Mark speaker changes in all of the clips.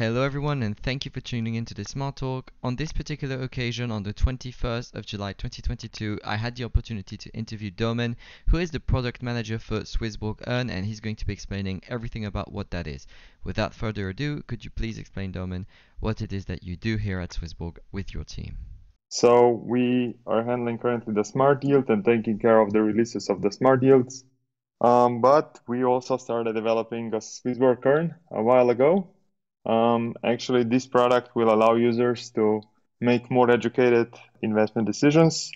Speaker 1: Hello everyone and thank you for tuning into this SmartTalk. On this particular occasion, on the 21st of July 2022, I had the opportunity to interview Domen, who is the product manager for SwissBorg Earn, and he's going to be explaining everything about what that is. Without further ado, could you please explain, Domen, what it is that you do here at SwissBorg with your team?
Speaker 2: So we are handling currently the smart yield and taking care of the releases of the smart yields. But we also started developing a SwissBorg Earn a while ago. Actually, this product will allow users to make more educated investment decisions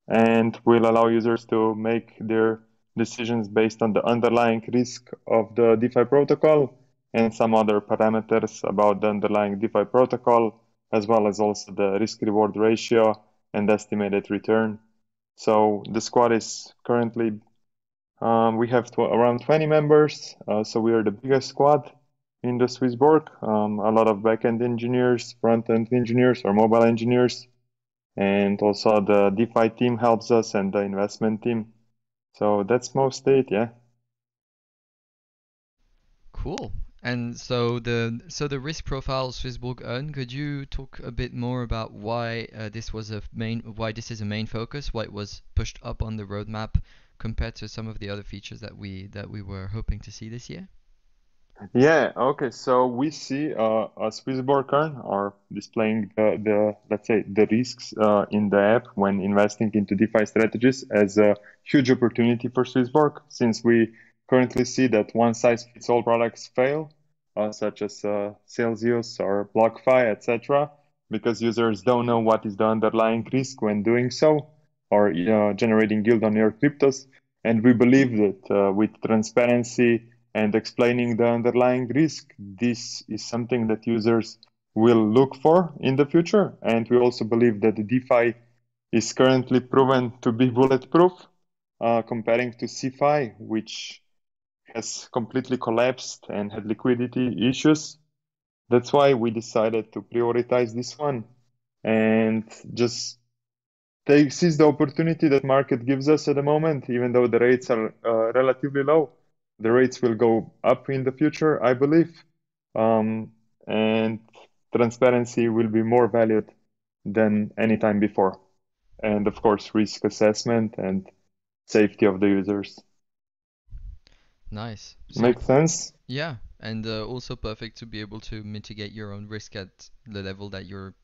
Speaker 2: and will allow users to make their decisions based on the underlying risk of the DeFi protocol and some other parameters about the underlying DeFi protocol, as well as also the risk-reward ratio and estimated return. So the squad is currently, we have around 20 members, so we are the biggest squad in the SwissBorg. A lot of backend engineers, front-end engineers, or mobile engineers, and also the DeFi team helps us and the investment team. So that's mostly it, yeah.
Speaker 1: Cool. And so the risk profile of SwissBorg Earn, could you talk a bit more about why why this is a main focus, why it was pushed up on the roadmap compared to some of the other features that we were hoping to see this year?
Speaker 2: Yeah, okay. So we see a SwissBorg Earn are displaying the let's say the risks in the app when investing into DeFi strategies as a huge opportunity for SwissBorg, since we currently see that one size fits all products fail, such as Celsius or BlockFi, etc., because users don't know what is the underlying risk when doing so or generating yield on your cryptos. And we believe that with transparency and explaining the underlying risk, this is something that users will look for in the future. And we also believe that the DeFi is currently proven to be bulletproof, comparing to CeFi, which has completely collapsed and had liquidity issues. That's why we decided to prioritize this one and just seize the opportunity that market gives us at the moment, even though the rates are relatively low. The rates will go up in the future, I believe, and transparency will be more valued than any time before. And of course, risk assessment and safety of the users.
Speaker 1: Nice. So
Speaker 2: Make sense?
Speaker 1: yeah, and also perfect to be able to mitigate your own risk at the level that you're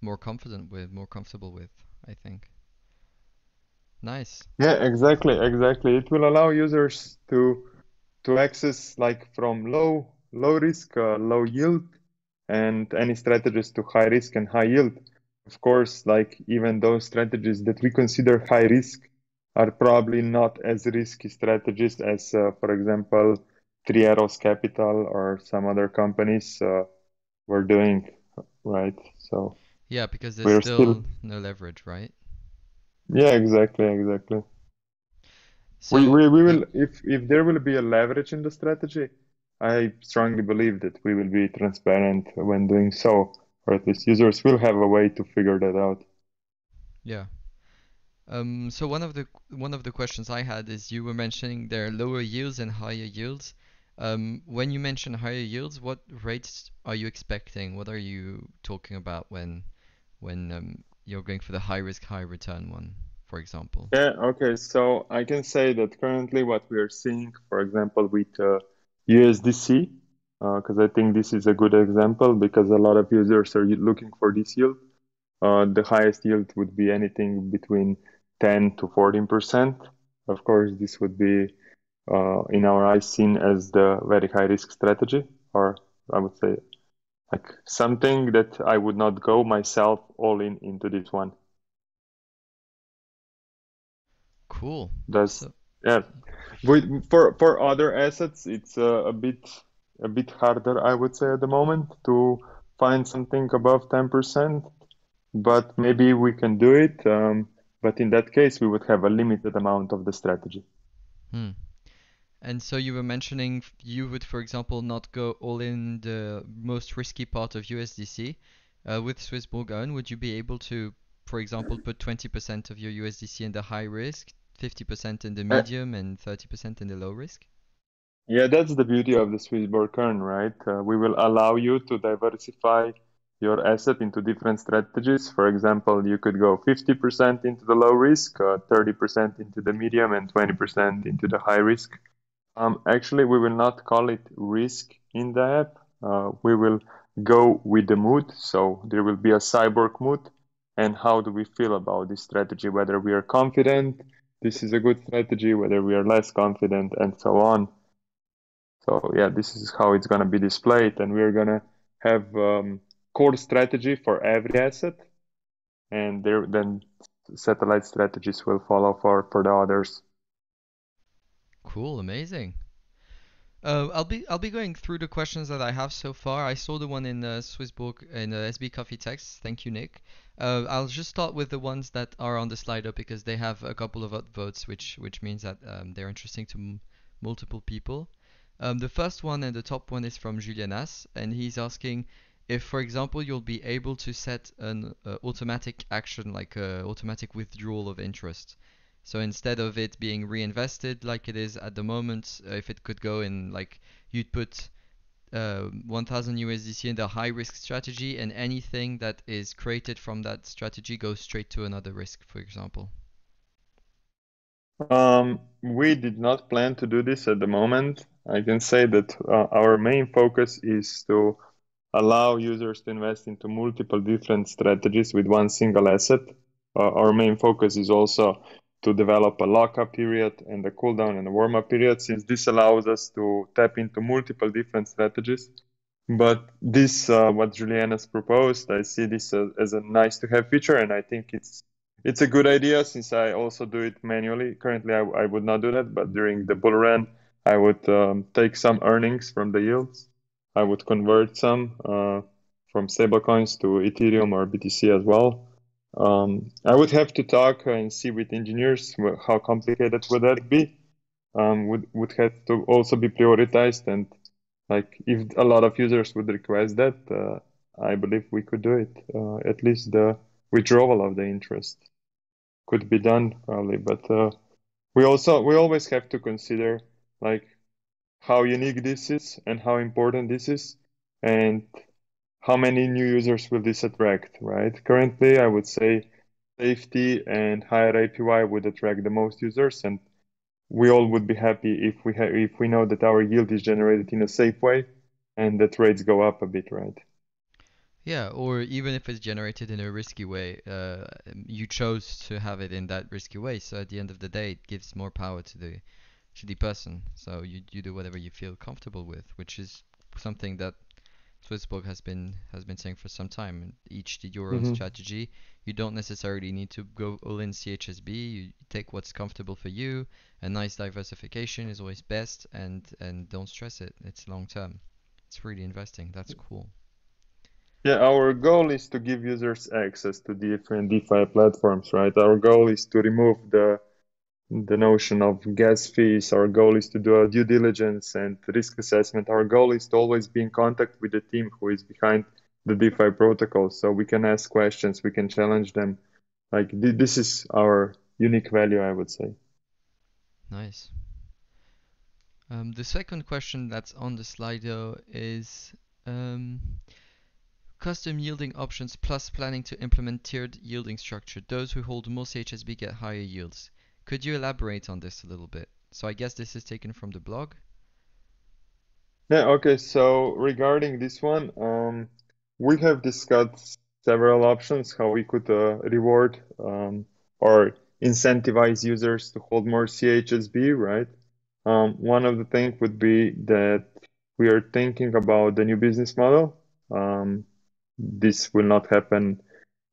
Speaker 1: more confident with, more comfortable with, I think. Nice.
Speaker 2: Yeah, exactly, exactly. It will allow users to access like from low risk, low yield, and any strategies to high risk and high yield. Of course, like even those strategies that we consider high risk are probably not as risky strategies as, for example, Three Arrows Capital or some other companies were doing, right? So
Speaker 1: Yeah, because there's
Speaker 2: we're still,
Speaker 1: still no leverage, right?
Speaker 2: yeah, exactly, exactly. We,
Speaker 1: So,
Speaker 2: we, we
Speaker 1: yeah.
Speaker 2: will, if there will be a leverage in the strategy, I strongly believe that we will be transparent when doing so, or at least users will have a way to figure that out.
Speaker 1: Yeah. So one of the questions I had is you were mentioning there are lower yields and higher yields. When you mention higher yields, what rates are you expecting? What are you talking about when you're going for the high risk, high return one, for example?
Speaker 2: Yeah, okay, so I can say that currently what we are seeing, for example, with USDC, because I think this is a good example because a lot of users are looking for this yield. The highest yield would be anything between 10 to 14%. Of course, this would be, in our eyes, seen as the very high risk strategy, or I would say like something that I would not go myself all in into this one.
Speaker 1: Cool.
Speaker 2: That's
Speaker 1: So
Speaker 2: yeah. For other assets, it's a bit harder, I would say, at the moment to find something above 10%, but maybe we can do it. But in that case, we would have a limited amount of the strategy.
Speaker 1: hmm. And so you were mentioning you would, for example, not go all in the most risky part of USDC. With SwissBorg Earn, would you be able to, for example, put 20% of your USDC in the high risk, 50% in the
Speaker 2: Uh,
Speaker 1: medium, and 30% in the low risk?
Speaker 2: Yeah, that's the beauty of the SwissBorg Earn, right? We will allow you to diversify your asset into different strategies. For example, you could go 50% into the low risk, 30% into the medium, and 20% into the high risk. Actually, we will not call it risk in the app. We will go with the mood. So there will be a cyborg mood. And how do we feel about this strategy? Whether we are confident, this is a good strategy, whether we are less confident, and so on. So yeah, this is how it's going to be displayed. And we're going to have core strategy for every asset. And then satellite strategies will follow for the others.
Speaker 1: Cool, amazing. I'll be going through the questions that I have so far. I saw the one in SwissBorg in SB Coffee text. Thank you, Nick. I'll just start with the ones that are on the Slido because they have a couple of upvotes, which means that they're interesting to multiple people. The first one and the top one is from Julianas, and he's asking if, for example, you'll be able to set an automatic action like automatic withdrawal of interest. So instead of it being reinvested like it is at the moment, if it could go in like you'd put 1000 USDC in the high risk strategy and anything that is created from that strategy goes straight to another risk, for example.
Speaker 2: We did not plan to do this at the moment. I can say that our main focus is to allow users to invest into multiple different strategies with one single asset. Our main focus is also to develop a lockup period and a cooldown and a warm-up period, since this allows us to tap into multiple different strategies. But this, what Julian has proposed, I see this as a nice to have feature, and I think it's a good idea since I also do it manually. Currently, I would not do that, but during the bull run, I would take some earnings from the yields. I would convert some from stablecoins to Ethereum or BTC as well. I would have to talk and see with engineers how complicated would that be. Would have to also be prioritized, and like if a lot of users would request that, I believe we could do it. At least the withdrawal of the interest could be done probably, but we always have to consider like how unique this is and how important this is, and how many new users will this attract, right? Currently, I would say safety and higher APY would attract the most users, and we all would be happy if we know that our yield is generated in a safe way and that rates go up a bit, right?
Speaker 1: Yeah, or even if it's generated in a risky way, you chose to have it in that risky way. So at the end of the day, it gives more power to the person. So you do whatever you feel comfortable with, which is something that Swissborg has been saying for some time. Each to your own
Speaker 2: Hmm.
Speaker 1: strategy. You don't necessarily need to go all in CHSB. You take what's comfortable for you. A nice diversification is always best, and don't stress it. It's long term. It's really investing. That's cool.
Speaker 2: Yeah, our goal is to give users access to different DeFi platforms, right? Our goal is to remove the notion of gas fees. Our goal is to do a due diligence and risk assessment. Our goal is to always be in contact with the team who is behind the DeFi protocol, so we can ask questions, we can challenge them. Like this is our unique value, I would say.
Speaker 1: Nice. The second question that's on the Slido is um, custom yielding options plus planning to implement tiered yielding structure. Those who hold more CHSB get higher yields. Could you elaborate on this a little bit? So I guess this is taken from the blog.
Speaker 2: Yeah, okay. So regarding this one, we have discussed several options how we could reward or incentivize users to hold more CHSB, right? One of the things would be that we are thinking about the new business model. This will not happen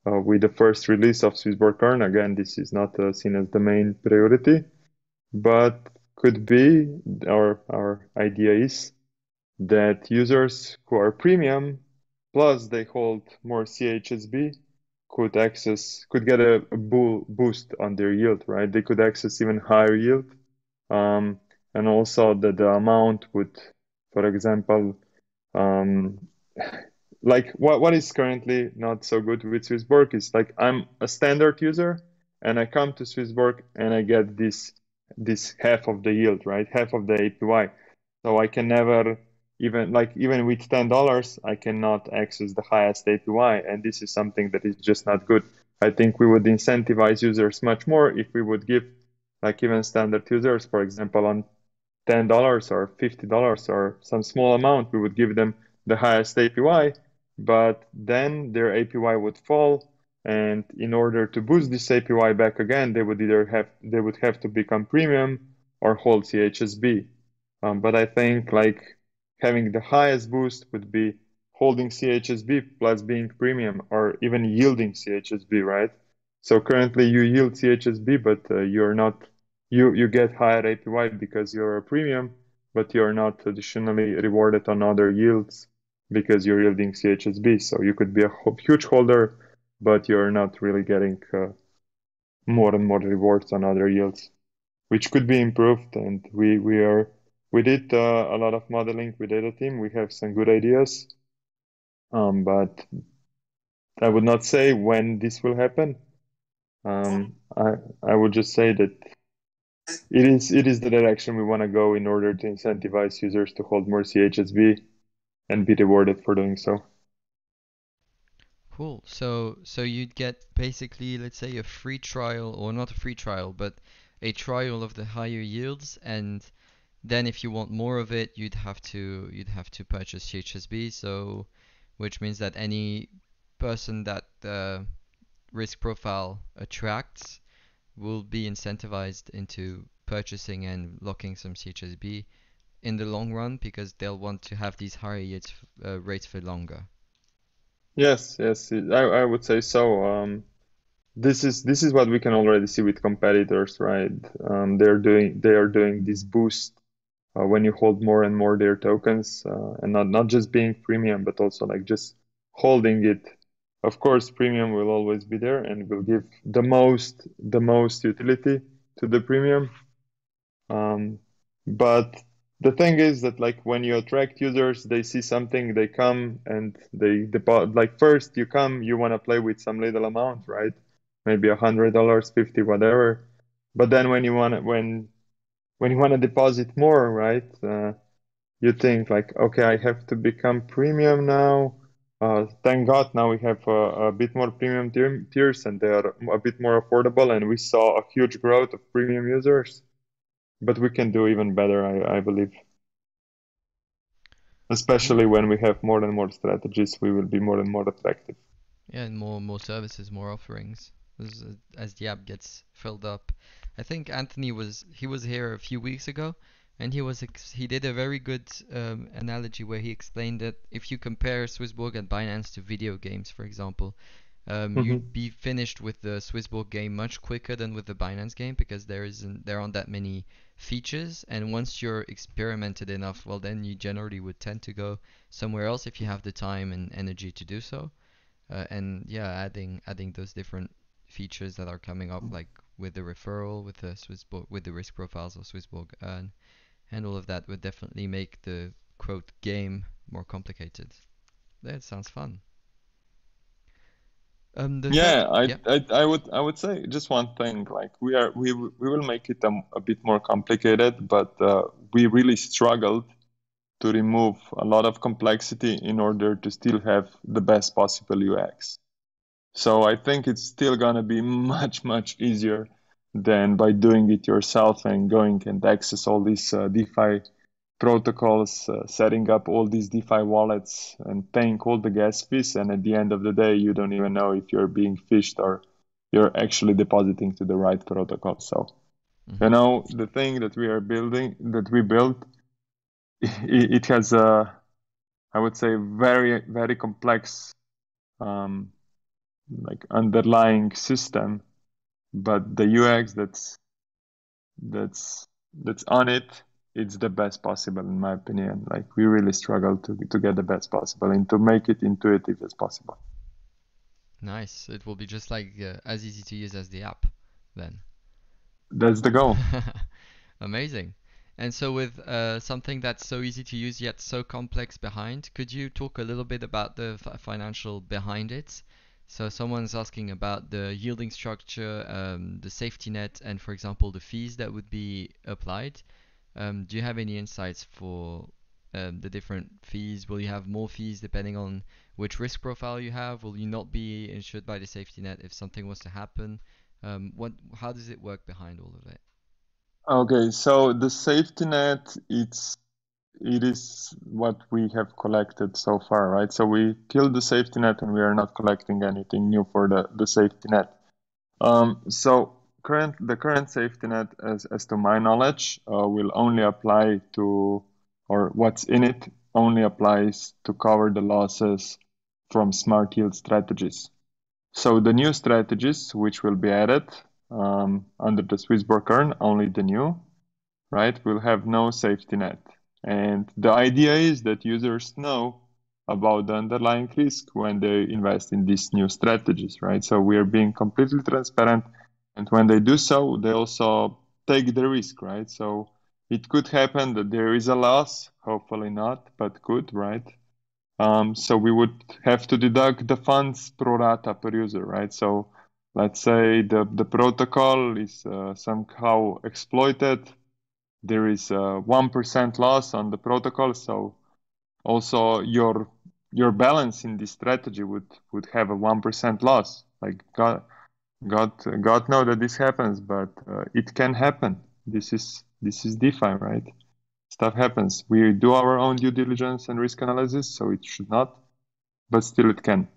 Speaker 2: with the first release of SwissBorg Earn. Again, this is not seen as the main priority, but could be our idea is that users who are premium plus they hold more CHSB could get a boost on their yield, right? They could access even higher yield, um, and also that the amount would, for example, um, like what is currently not so good with SwissBorg is like I'm a standard user and I come to SwissBorg and I get this half of the yield, right? Half of the APY. So I can never even with $10, I cannot access the highest APY, and this is something that is just not good. I think we would incentivize users much more if we would give like even standard users, for example, on $10 or $50 or some small amount, we would give them the highest APY, but then their APY would fall. And in order to boost this APY back again, they would have to become premium or hold CHSB. But I think like having the highest boost would be holding CHSB plus being premium or even yielding CHSB, right? So currently you yield CHSB, but you're not you get higher APY because you're a premium, but you're not additionally rewarded on other yields because you're yielding CHSB. So you could be a huge holder, but you're not really getting more and more rewards on other yields, which could be improved. And we did a lot of modeling with data team. We have some good ideas, but I would not say when this will happen. I would just say that it is the direction we want to go in order to incentivize users to hold more CHSB and be rewarded for doing so.
Speaker 1: Cool. So you'd get basically, let's say, a free trial, or not a free trial, but a trial of the higher yields, and then if you want more of it, you'd have to purchase CHSB. So, which means that any person that the risk profile attracts will be incentivized into purchasing and locking some CHSB in the long run because they'll want to have these higher yields rates for longer.
Speaker 2: Yes, yes, I would say so. This is what we can already see with competitors, right? They are doing this boost when you hold more and more their tokens, and not just being premium, but also like just holding it. Of course, premium will always be there and will give the most utility to the premium. Um, but the thing is that like when you attract users, they see something, they come and they deposit. Like first you come, you want to play with some little amount, right? Maybe $100, 50, whatever. But then when you want to deposit more, right? You think like, okay, I have to become premium now. Thank God now we have a bit more premium tiers and they are a bit more affordable. And we saw a huge growth of premium users, but we can do even better, I believe. Especially
Speaker 1: Cool.
Speaker 2: when we have more and more strategies, we will be more and more attractive.
Speaker 1: Yeah, and more services, more offerings as the app gets filled up. I think Anthony was here a few weeks ago, and he did a very good analogy where he explained that if you compare Swissborg and Binance to video games, for example, you'd
Speaker 2: Hmm.
Speaker 1: be finished with the Swissborg game much quicker than with the Binance game because there aren't that many features, and once you're experimented enough, well, then you generally would tend to go somewhere else if you have the time and energy to do so. And yeah, adding those different features that are coming up, like with the referral, with the Swissborg, with the risk profiles of SwissBorg Earn, and all of that would definitely make the quote game more complicated. That sounds fun. The third,
Speaker 2: Yeah,
Speaker 1: yeah.
Speaker 2: I would say just one thing. Like we will make it a bit more complicated, but we really struggled to remove a lot of complexity in order to still have the best possible UX. So I think it's still gonna be much, much easier than by doing it yourself and going and access all these DeFi protocols, setting up all these DeFi wallets and paying all the gas fees. And at the end of the day, you don't even know if you're being fished or you're actually depositing to the right protocol. So,
Speaker 1: Hmm.
Speaker 2: the thing that we are building, that we built, it has I would say, very, very complex um, like underlying system, but the UX that's that's on it, it's the best possible in my opinion. Like we really struggle to get the best possible and to make it intuitive as possible.
Speaker 1: Nice. It will be just like as easy to use as the app, then.
Speaker 2: That's the goal.
Speaker 1: Amazing. And so with something that's so easy to use yet so complex behind, could you talk a little bit about the financial behind it? So someone's asking about the yielding structure, the safety net, and for example, the fees that would be applied. Do you have any insights for the different fees? Will you have more fees depending on which risk profile you have? Will you not be insured by the safety net if something was to happen? How does it work behind all of it?
Speaker 2: Okay, so the safety net, it is what we have collected so far, right? So we killed the safety net and we are not collecting anything new for the safety net. So the current safety net, as to my knowledge, will only apply to, or what's in it only applies to cover the losses from smart yield strategies. So the new strategies which will be added under the SwissBorg Earn, only the new, right, will have no safety net. And the idea is that users know about the underlying risk when they invest in these new strategies, right? So we are being completely transparent. And when they do so, they also take the risk, right? So it could happen that there is a loss, hopefully not, but could, right? So we would have to deduct the funds pro rata per user, right? So let's say the protocol is somehow exploited. There is a 1% loss on the protocol, so also your balance in this strategy would have a 1% loss. Like God know that this happens, but it can happen. This is DeFi, right? Stuff happens. We do our own due diligence and risk analysis, so it should not, but still it can.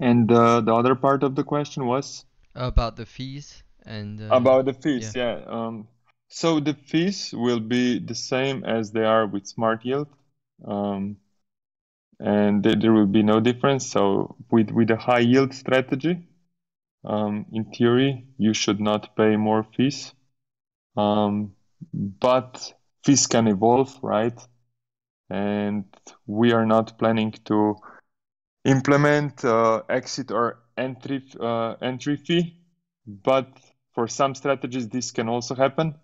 Speaker 2: And the other part of the question was
Speaker 1: About the fees and
Speaker 2: about the
Speaker 1: yeah.
Speaker 2: fees. Yeah. So the fees will be the same as they are with Smart Yield. Um, and there will be no difference. So with a high yield strategy, in theory, you should not pay more fees. But fees can evolve, right? And we are not planning to implement exit or entry fee, but for some strategies this can also happen.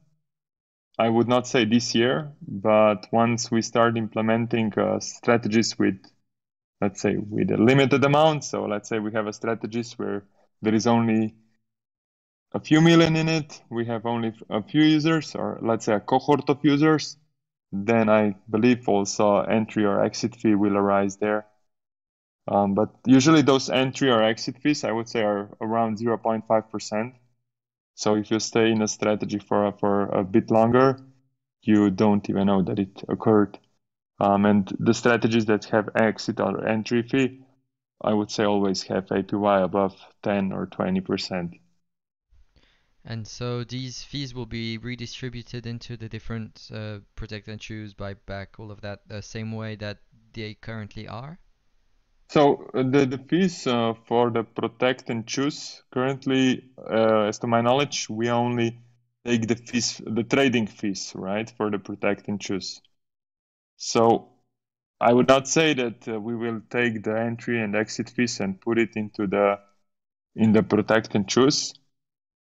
Speaker 2: I would not say this year, but once we start implementing strategies with, let's say, with a limited amount. So let's say we have a strategies where there is only a few million in it, we have only a few users, or let's say a cohort of users, then I believe also entry or exit fee will arise there. But usually those entry or exit fees, I would say, are around 0.5%. So if you stay in a strategy for a bit longer, you don't even know that it occurred. And the strategies that have exit or entry fee, I would say always have APY above 10 or 20%.
Speaker 1: And so these fees will be redistributed into the different protect and choose, buyback, all of that, the same way that they currently are?
Speaker 2: So the fees for the protect and choose currently, as to my knowledge, we only take the fees, the trading fees, right, for the protect and choose. So I would not say that we will take the entry and exit fees and put it into the protect and choose.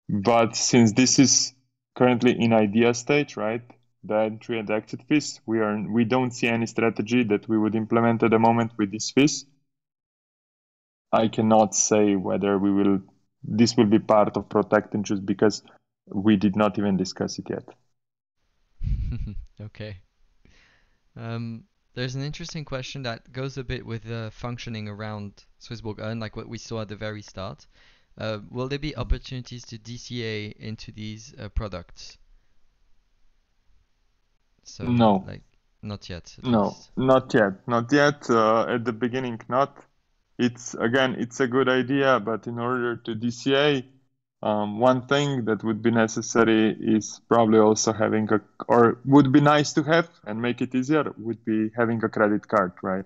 Speaker 2: But since this is currently in idea stage, right, the entry and exit fees, we don't see any strategy that we would implement at the moment with these fees. I cannot say whether this will be part of protect and choose because we did not even discuss it yet.
Speaker 1: Okay. Um, there's an interesting question that goes a bit with the functioning around SwissBorg Earn, like what we saw at the very start. Will there be opportunities to DCA into these products? So,
Speaker 2: No,
Speaker 1: like, not yet, at
Speaker 2: no,
Speaker 1: least.
Speaker 2: not yet. Not yet. At the beginning, not. It's a good idea, but in order to DCA, one thing that would be necessary is probably also having or would be nice to have and make it easier, would be having a credit card, right?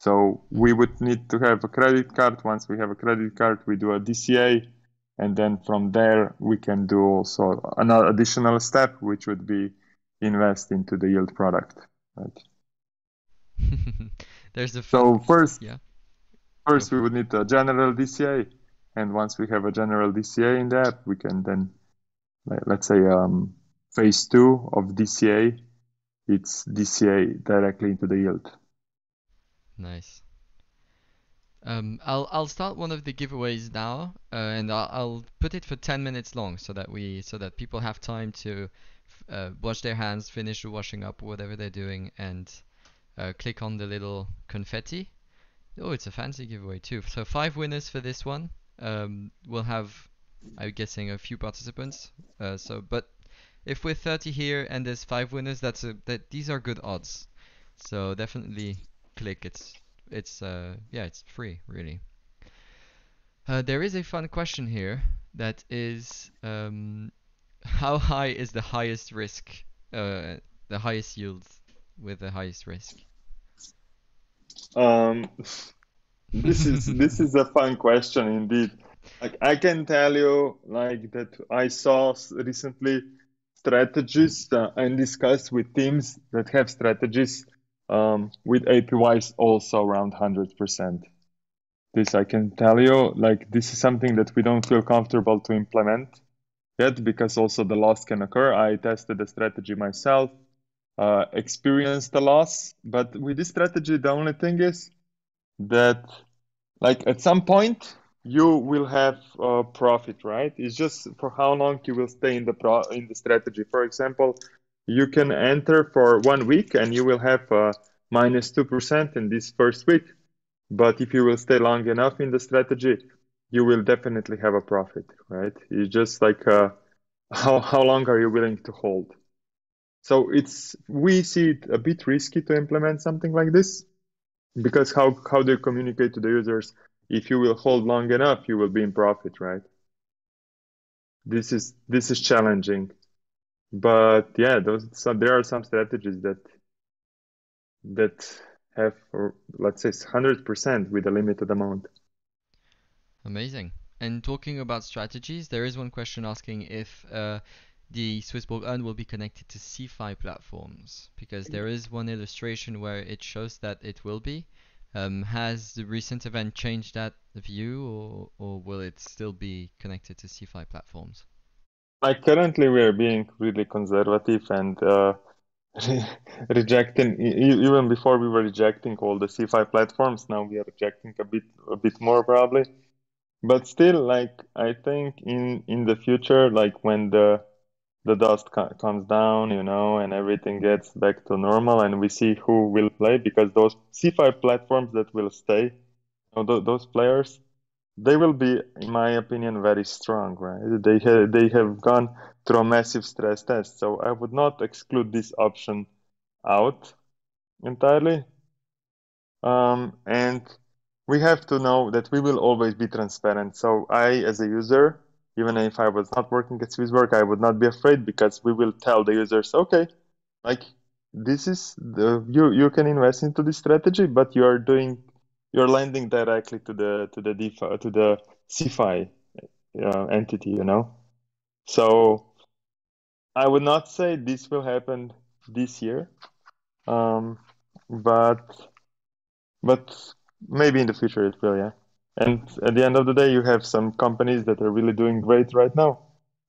Speaker 2: So we
Speaker 1: Mm-hmm.
Speaker 2: would need to have a credit card. Once we have a credit card, we do a DCA, and then from there we can do also another additional step, which would be invest into the yield product, right?
Speaker 1: There's a fun,
Speaker 2: So first,
Speaker 1: yeah, go
Speaker 2: first we
Speaker 1: for it.
Speaker 2: would need a general DCA, and once we have a general DCA in the app, we can then, let's say, phase two of DCA, it's DCA directly into the yield.
Speaker 1: Nice. I'll start one of the giveaways now, and I'll put it for 10 minutes long so that people have time to wash their hands, finish the washing up, whatever they're doing, and click on the little confetti. Oh, it's a fancy giveaway too. So 5 winners for this one. We'll have, I'm guessing, a few participants. But if we're 30 here and there's 5 winners, these are good odds. So definitely click. It's free, really. There is a fun question here that is, how high is the highest risk, the highest yield with the highest risk?
Speaker 2: Um, this is a fun question indeed. Like I can tell you, like that I saw recently strategies and discussed with teams that have strategies with APYs also around 100%. This I can tell you, like this is something that we don't feel comfortable to implement yet because also the loss can occur. I tested the strategy myself, experienced the loss, but with this strategy, the only thing is that like at some point you will have profit, right? It's just for how long you will stay in the strategy. For example, you can enter for 1 week and you will have -2% in this first week. But if you will stay long enough in the strategy, you will definitely have a profit, right? It's just like how long are you willing to hold? So we see it a bit risky to implement something like this because how do you communicate to the users? If you will hold long enough, you will be in profit, right? This is challenging, but yeah, there are some strategies that have, or let's say, 100% with a limited amount.
Speaker 1: Amazing. And talking about strategies, there is one question asking if the SwissBorg Earn will be connected to CeFi platforms, because there is one illustration where it shows that it will be. Has the recent event changed that view, or will it still be connected to CeFi platforms?
Speaker 2: Like currently, we are being really conservative and rejecting. Even before we were rejecting all the CeFi platforms, now we are rejecting a bit more probably. But still, like I think in the future, like when the dust comes down, and everything gets back to normal, and we see who will play, because those C5 platforms that will stay, those players, they will be, in my opinion, very strong, right? They have gone through a massive stress test, so I would not exclude this option out entirely. And we have to know that we will always be transparent. So I, as a user, even if I was not working at SwissBorg, I would not be afraid because we will tell the users, okay, like this is you can invest into this strategy, but you're lending directly to the DeFi, to the CeFi entity, So I would not say this will happen this year, um, but maybe in the future it will, yeah. And at the end of the day, you have some companies that are really doing great right now.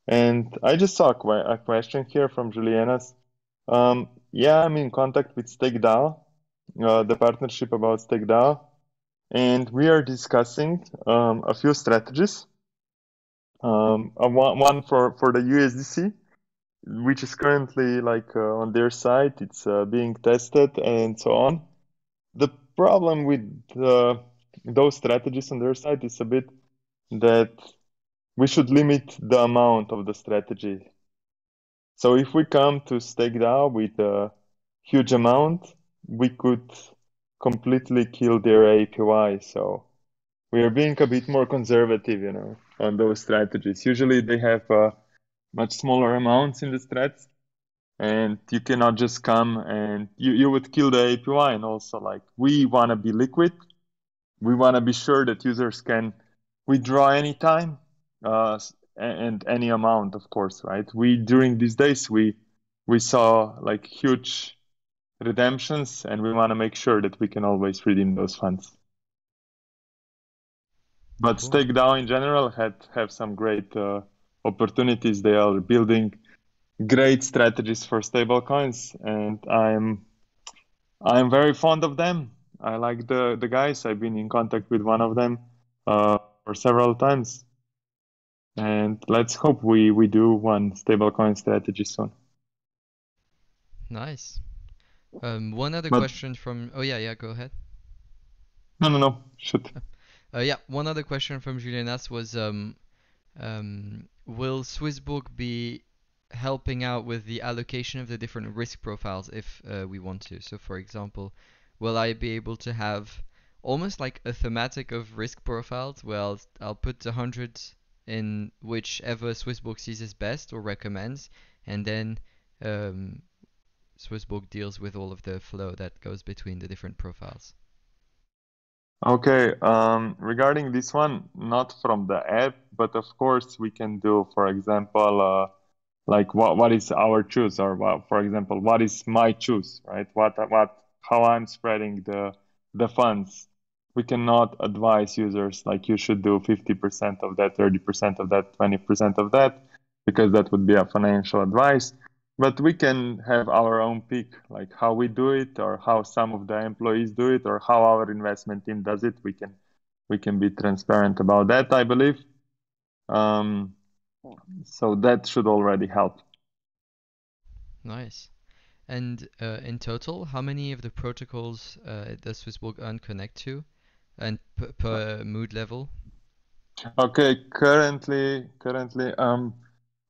Speaker 2: And I just saw a question here from Juliana's. Yeah, I'm in contact with StakeDAO, the partnership about StakeDAO, and we are discussing a few strategies. One for the USDC, which is currently like on their site. It's being tested and so on. The problem with those strategies on their side is a bit that we should limit the amount of the strategy. So if we come to StakeDAO with a huge amount, we could completely kill their APY. So we are being a bit more conservative, on those strategies. Usually they have much smaller amounts in the strats, and you cannot just come and you would kill the APY. And also, like, we want to be liquid. We want to be sure that users can withdraw anytime, and any amount, of course, right? During these days we saw like huge redemptions, and we want to make sure that we can always redeem those funds. But
Speaker 1: Cool.
Speaker 2: StakeDAO in general have some great opportunities. They are building great strategies for stablecoins, and I'm very fond of them. I like the guys. I've been in contact with one of them for several times, and let's hope we do one stablecoin strategy soon.
Speaker 1: Nice. One other
Speaker 2: But
Speaker 1: question from. Oh yeah, go ahead.
Speaker 2: no, shoot.
Speaker 1: Yeah, one other question from Julianas was will SwissBorg be helping out with the allocation of the different risk profiles if we want to? So, for example, will I be able to have almost like a thematic of risk profiles? Well, I'll put 100 in whichever SwissBorg sees as best or recommends, and then um, SwissBorg deals with all of the flow that goes between the different profiles.
Speaker 2: Okay, regarding this one, not from the app, but of course we can do, for example, like what is our choose, or for example, what is my choose, right? How I'm spreading the funds. We cannot advise users like you should do 50% of that, 30% of that, 20% of that, because that would be a financial advice. But we can have our own pick, like how we do it, or how some of the employees do it, or how our investment team does it. We can be transparent about that, I believe. Um, so that should already help.
Speaker 1: Nice. And in total, how many of the protocols does SwissBorg Earn connect to, and per mood level?
Speaker 2: Okay, currently,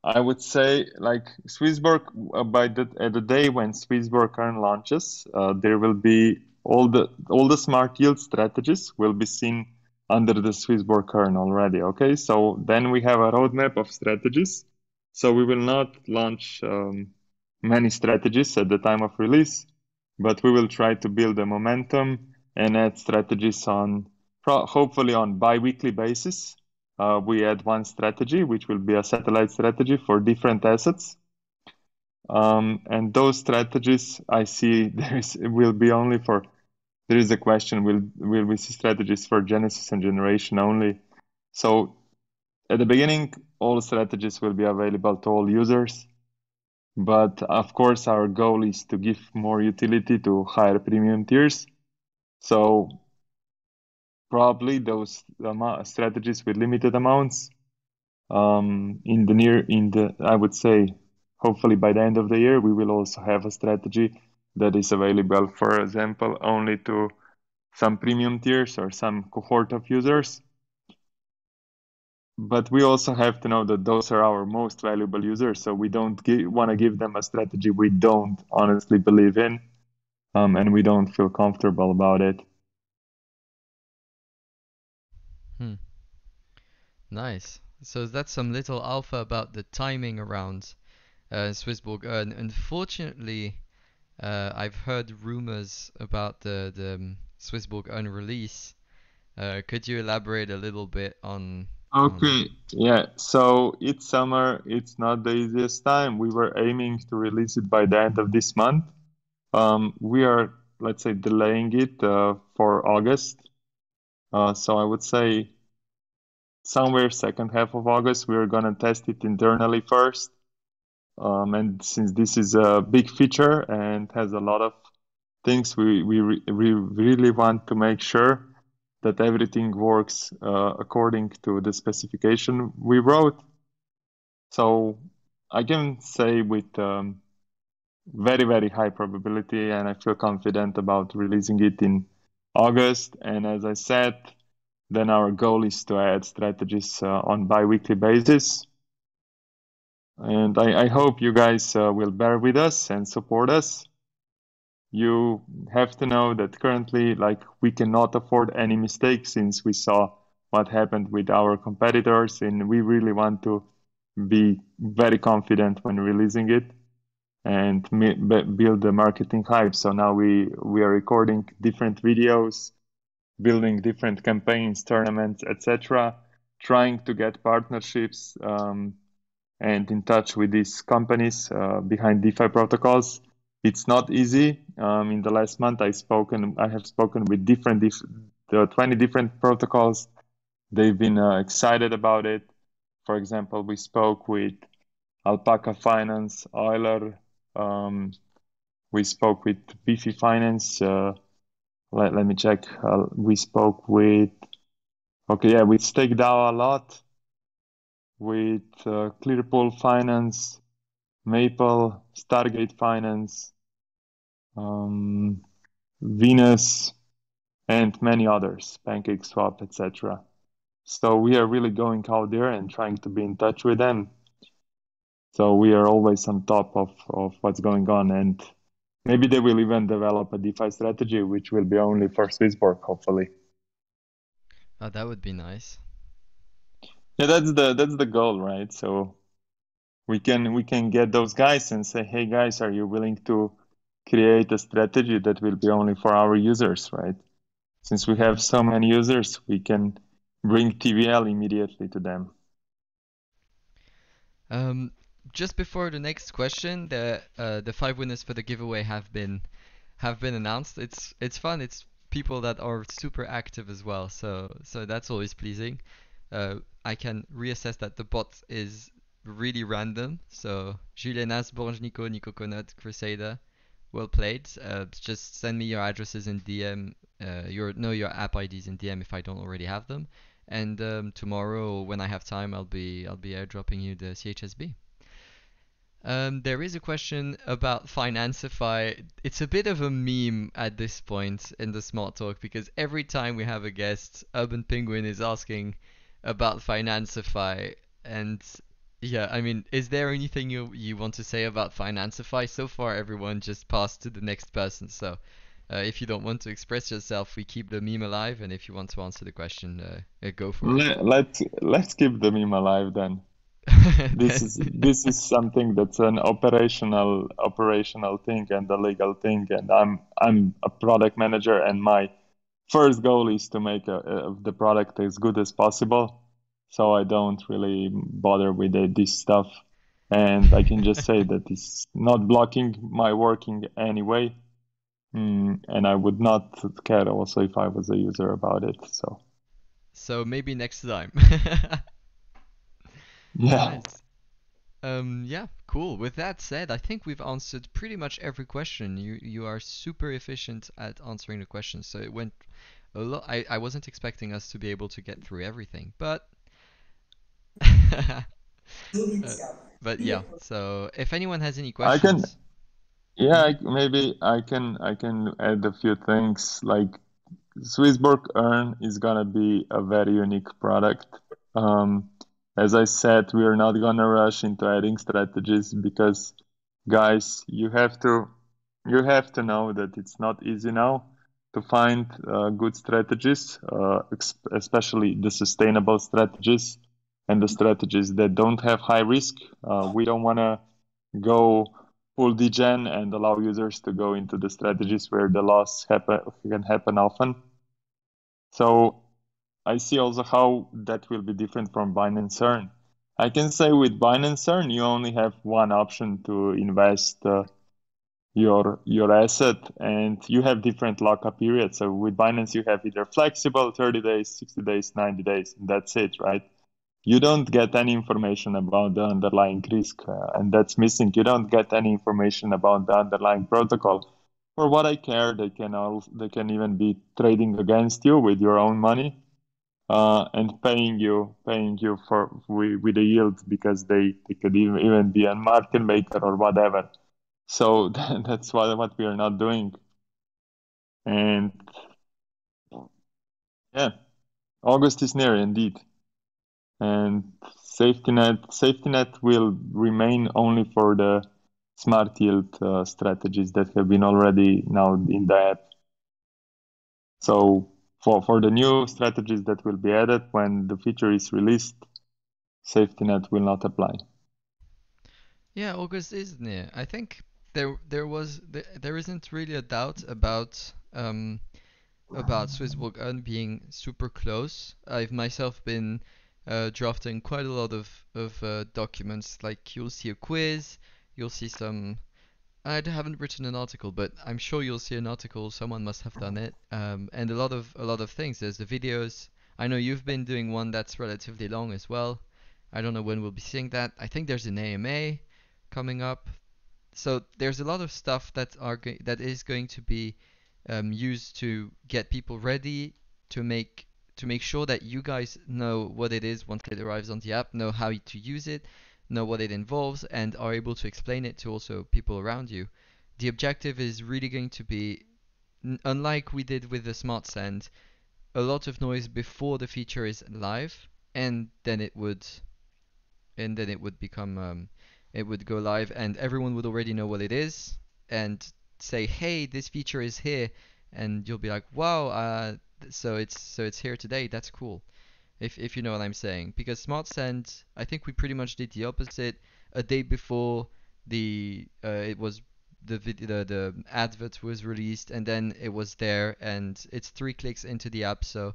Speaker 2: I would say like SwissBorg by the day when SwissBorg Earn launches, there will be all the smart yield strategies will be seen under the SwissBorg Earn already. Okay, so then we have a roadmap of strategies. So we will not launch many strategies at the time of release, but we will try to build a momentum and add strategies on hopefully on bi-weekly basis. We add one strategy, which will be a satellite strategy for different assets. And those strategies I see will be only for, there is a question, will we see strategies for Genesis and Generation only? So at the beginning, all strategies will be available to all users. But of course, our goal is to give more utility to higher premium tiers. So probably those strategies with limited amounts I would say, hopefully by the end of the year, we will also have a strategy that is available, for example, only to some premium tiers or some cohort of users. But we also have to know that those are our most valuable users, so we don't want to give them a strategy we don't honestly believe in, and we don't feel comfortable about it.
Speaker 1: Hmm. Nice. So that's some little alpha about the timing around SwissBorg Earn. Unfortunately, I've heard rumors about the SwissBorg Earn release. Could you elaborate a little bit on?
Speaker 2: Okay, yeah. So it's summer. It's not the easiest time. We were aiming to release it by the end of this month. We are, let's say, delaying it for August. So I would say somewhere second half of August, we are gonna test it internally first. And since this is a big feature and has a lot of things, we really want to make sure that everything works according to the specification we wrote. So I can say with very, very high probability, and I feel confident about releasing it in August. And as I said, then our goal is to add strategies on bi-weekly basis. And I hope you guys will bear with us and support us. You have to know that currently, like, we cannot afford any mistakes since we saw what happened with our competitors, and we really want to be very confident when releasing it and build the marketing hype. So now we are recording different videos, building different campaigns, tournaments, etc., trying to get partnerships and in touch with these companies behind DeFi protocols. It's not easy. In the last month, I have spoken with 20 different protocols. They've been excited about it. For example, we spoke with Alpaca Finance, Euler. We spoke with Beefy Finance. Let me check. We spoke with, okay, yeah, with StakeDAO a lot, with Clearpool Finance, Maple, Stargate Finance. um, Venus, and many others, PancakeSwap, etc. So we are really going out there and trying to be in touch with them. So we are always on top of what's going on, and maybe they will even develop a DeFi strategy, which will be only for SwissBorg, hopefully.
Speaker 1: Oh, that would be nice.
Speaker 2: Yeah, that's the goal, right? So we can get those guys and say, hey guys, are you willing to create a strategy that will be only for our users, right? Since we have so many users, we can bring TVL immediately to them.
Speaker 1: Um, just before the next question, the five winners for the giveaway have been announced. It's fun. It's people that are super active as well. So that's always pleasing. I can reassess that the bot is really random. So Julianas, Borj Nico, Nico Conut, Crusader, well played. Just send me your addresses in DM. Your app IDs in DM if I don't already have them. And tomorrow when I have time, I'll be airdropping you the CHSB. There is a question about Financify. It's a bit of a meme at this point in the Smart Talk because every time we have a guest, Urban Penguin is asking about Financify. And yeah, I mean, is there anything you want to say about Financify? So far, everyone just passed to the next person. So if you don't want to express yourself, we keep the meme alive. And if you want to answer the question, go for it.
Speaker 2: Let's keep the meme alive then. This
Speaker 1: Then-
Speaker 2: is this is something that's an operational thing and a legal thing, and I'm a product manager, and my first goal is to make the product as good as possible. So I don't really bother with this stuff, and I can just say that it's not blocking my working anyway. And I would not care also if I was a user about it. So
Speaker 1: So maybe next time.
Speaker 2: yeah,
Speaker 1: Nice. Yeah, cool. With that said, I think we've answered pretty much every question. You are super efficient at answering the questions, so it went a lot. I wasn't expecting us to be able to get through everything, but uh, but yeah. So if anyone has any
Speaker 2: I can.
Speaker 1: questions,
Speaker 2: Yeah,
Speaker 1: hmm
Speaker 2: maybe I can add a few things. Like SwissBorg Earn is gonna be a very unique product. Um, as I said, we are not gonna rush into adding strategies because, guys, you have to know that it's not easy now to find good strategies, especially the sustainable strategies and the strategies that don't have high risk. We don't wanna go full degen and allow users to go into the strategies where the loss can happen often. So I see also how that will be different from Binance Earn. I can say with Binance Earn, you only have one option to invest your asset, and you have different lockup periods. So with Binance, you have either flexible 30 days, 60 days, 90 days, and that's it, right? You don't get any information about the underlying risk, and that's missing. You don't get any information about the underlying protocol. For what I care, they can even be trading against you with your own money, and paying you with a yield because they could even be a market maker or whatever. So that's what we are not doing. And yeah, August is near indeed. And safety net will remain only for the smart yield strategies that have been already now in the app. So for the new strategies that will be added when the feature is released, safety net will not apply.
Speaker 1: yeah, August is near. I think there isn't really a doubt about SwissBorg Earn being super close. I've myself been drafting quite a lot of documents. Like you'll see a quiz, you'll see some. Haven't written an article, but I'm sure you'll see an article. Someone must have done it. And a lot of things. There's the videos. I know you've been doing one that's relatively long as well. I don't know when we'll be seeing that. I think there's an AMA coming up. So there's a lot of stuff that is going to be used to get people ready to make sure that you guys know what it is once it arrives on the app, know how to use it, know what it involves, and are able to explain it to also people around you. the objective is really going to be, unlike we did with the Smart Send, a lot of noise before the feature is live, and then it would become it would go live, and everyone would already know what it is and say, hey, this feature is here, and you'll be like, wow, so it's here today. That's cool. If you know what I'm saying. Because Smart Send, I think we pretty much did the opposite. A day before it was the advert was released, and then it was there, and it's 3 clicks into the app. So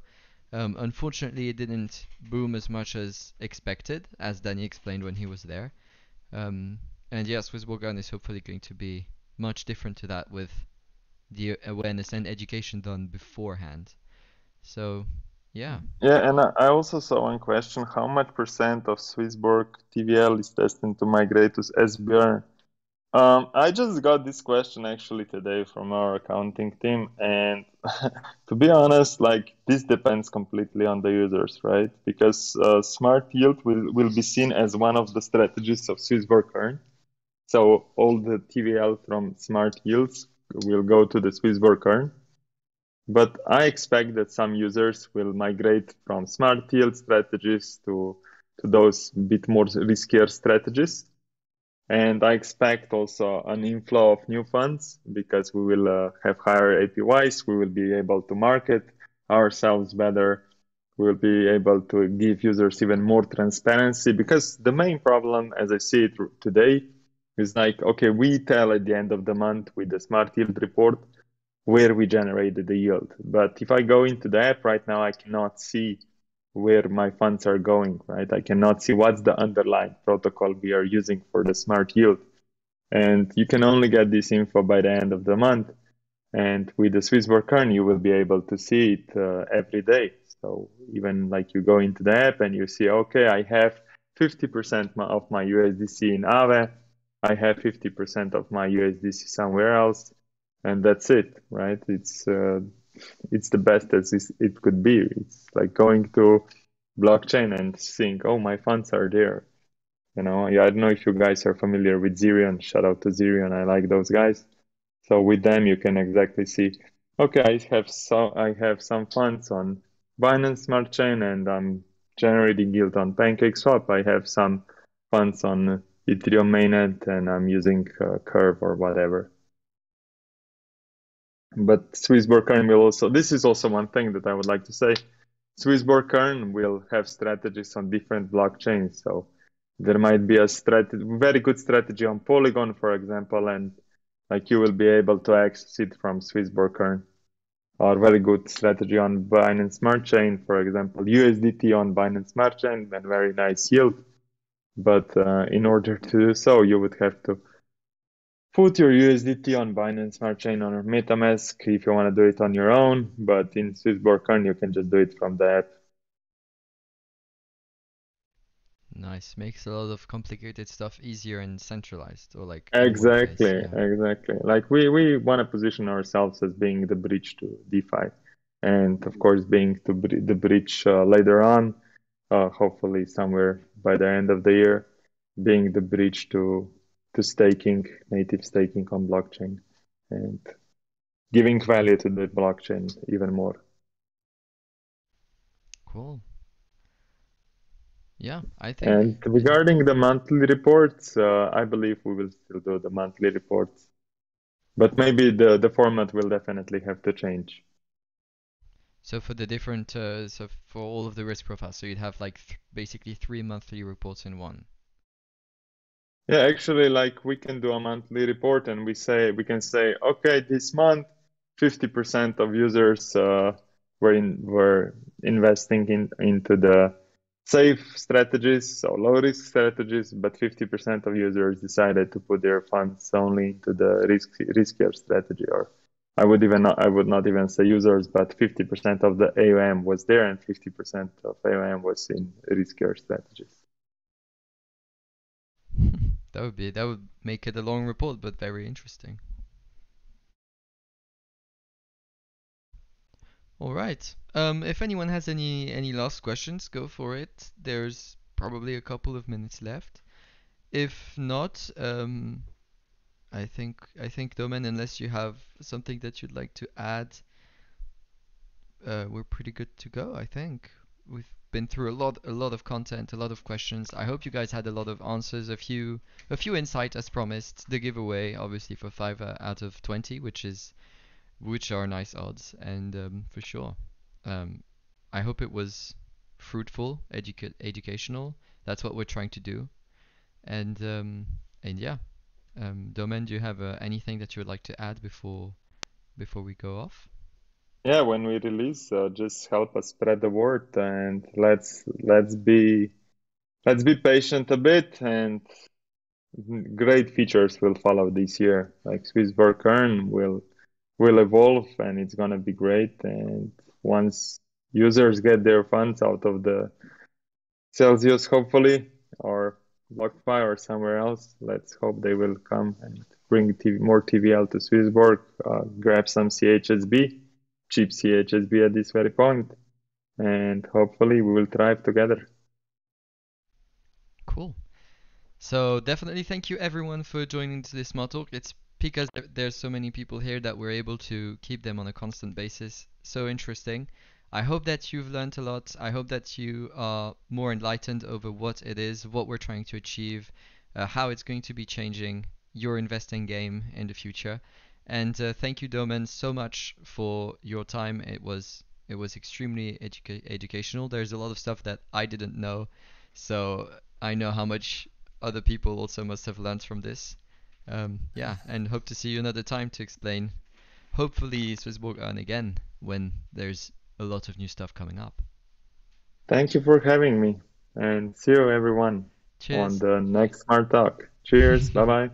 Speaker 1: unfortunately, it didn't boom as much as expected, as Danny explained when he was there. And yes, SwissBorg Earn is hopefully going to be much different to that, with the awareness and education done beforehand. So yeah.
Speaker 2: Yeah, and I also saw one question: how much percent of SwissBorg TVL is destined to migrate to SBR? I just got this question actually today from our accounting team, and to be honest, like this depends completely on the users, right? Because Smart Yield will be seen as one of the strategies of SwissBorg Earn. So all the TVL from Smart Yields will go to the SwissBorg Earn. But I expect that some users will migrate from Smart Yield strategies to those bit more riskier strategies. And I expect also an inflow of new funds because we will have higher APYs. We will be able to market ourselves better. We will be able to give users even more transparency, because the main problem, as I see it today, is like, okay, we tell at the end of the month with the Smart Yield report where we generated the yield. But if I go into the app right now, I cannot see where my funds are going, right? I cannot see what's the underlying protocol we are using for the Smart Yield. And you can only get this info by the end of the month. And with the SwissBorg Earn, you will be able to see it every day. So even like you go into the app and you see, okay, I have 50% of my USDC in Aave. I have 50% of my USDC somewhere else. And that's it, right? It's the best as it could be. It's like going to blockchain and seeing, oh, my funds are there. Yeah, I don't know if you guys are familiar with Zerion. Shout out to Zerion. I like those guys. So with them, you can exactly see, okay, I have some funds on Binance Smart Chain, and I'm generating yield on PancakeSwap. I have some funds on Ethereum mainnet, and I'm using Curve or whatever. But SwissBorg Earn will also, this is also one thing that I would like to say. SwissBorg Earn will have strategies on different blockchains. So there might be a very good strategy on Polygon, for example, and like you will be able to access it from SwissBorg Earn. Or very good strategy on Binance Smart Chain, for example, USDT on Binance Smart Chain, and very nice yield. But in order to do so, you would have to put your USDT on Binance Smart Chain or MetaMask if you want to do it on your own. But in SwissBorg Earn, you can just do it from the app.
Speaker 1: Nice. Makes a lot of complicated stuff easier and centralized, or like in one place.
Speaker 2: Exactly,
Speaker 1: Yeah.
Speaker 2: exactly. Like we want to position ourselves as being the bridge to DeFi, and of course, being the bridge later on, hopefully somewhere by the end of the year, being the bridge to staking, native staking on blockchain, and giving value to the blockchain even more.
Speaker 1: Cool. Yeah, I think
Speaker 2: And regarding the monthly reports, I believe we will still do the monthly reports, but maybe the format will definitely have to change.
Speaker 1: so for the different so for all of the risk profiles, so you'd have like basically 3 monthly reports in one.
Speaker 2: Yeah, actually, like we can do a monthly report, and we can say, okay, this month, 50% of users were investing into the safe strategies, so low risk strategies, but 50% of users decided to put their funds only into the riskier strategy. Or I would not even say users, but 50% of the AUM was there, and 50% of AUM was in riskier strategies.
Speaker 1: That would make it a long report, but very interesting. All right. If anyone has any last questions, go for it. There's probably a couple of minutes left. If not, I think Domen, unless you have something that you'd like to add, we're pretty good to go, I think. We've been through a lot of content, a lot of questions. I hope you guys had a lot of answers, a few insight as promised. The giveaway, obviously, for 5 out of 20, which are nice odds, and for sure. Um, I hope it was fruitful, educational. That's what we're trying to do. And yeah, Domen, do you have anything that you would like to add before we go off?
Speaker 2: Yeah, when we release, just help us spread the word, and let's be patient a bit, and great features will follow this year. Like SwissBorg Earn will evolve, and it's gonna be great. And once users get their funds out of the Celsius, hopefully, or BlockFi or somewhere else, let's hope they will come and bring more TVL to SwissBorg, grab some CHSB, cheap CHSB at this very point, and hopefully we will thrive together.
Speaker 1: Cool. So definitely thank you everyone for joining to this small talk. It's because there's so many people here that we're able to keep them on a constant basis. So interesting. I hope that you've learned a lot. I hope that you are more enlightened over what it is, what we're trying to achieve, how it's going to be changing your investing game in the future. And thank you, Domen, so much for your time. It was extremely educational. There's a lot of stuff that I didn't know, so I know how much other people also must have learned from this. Yeah, and hope to see you another time to explain. Hopefully, SwissBorg Earn again when there's a lot of new stuff coming up.
Speaker 2: Thank you for having me, and see you everyone on
Speaker 1: Cheers.
Speaker 2: the next Smart Talk. Cheers, bye bye.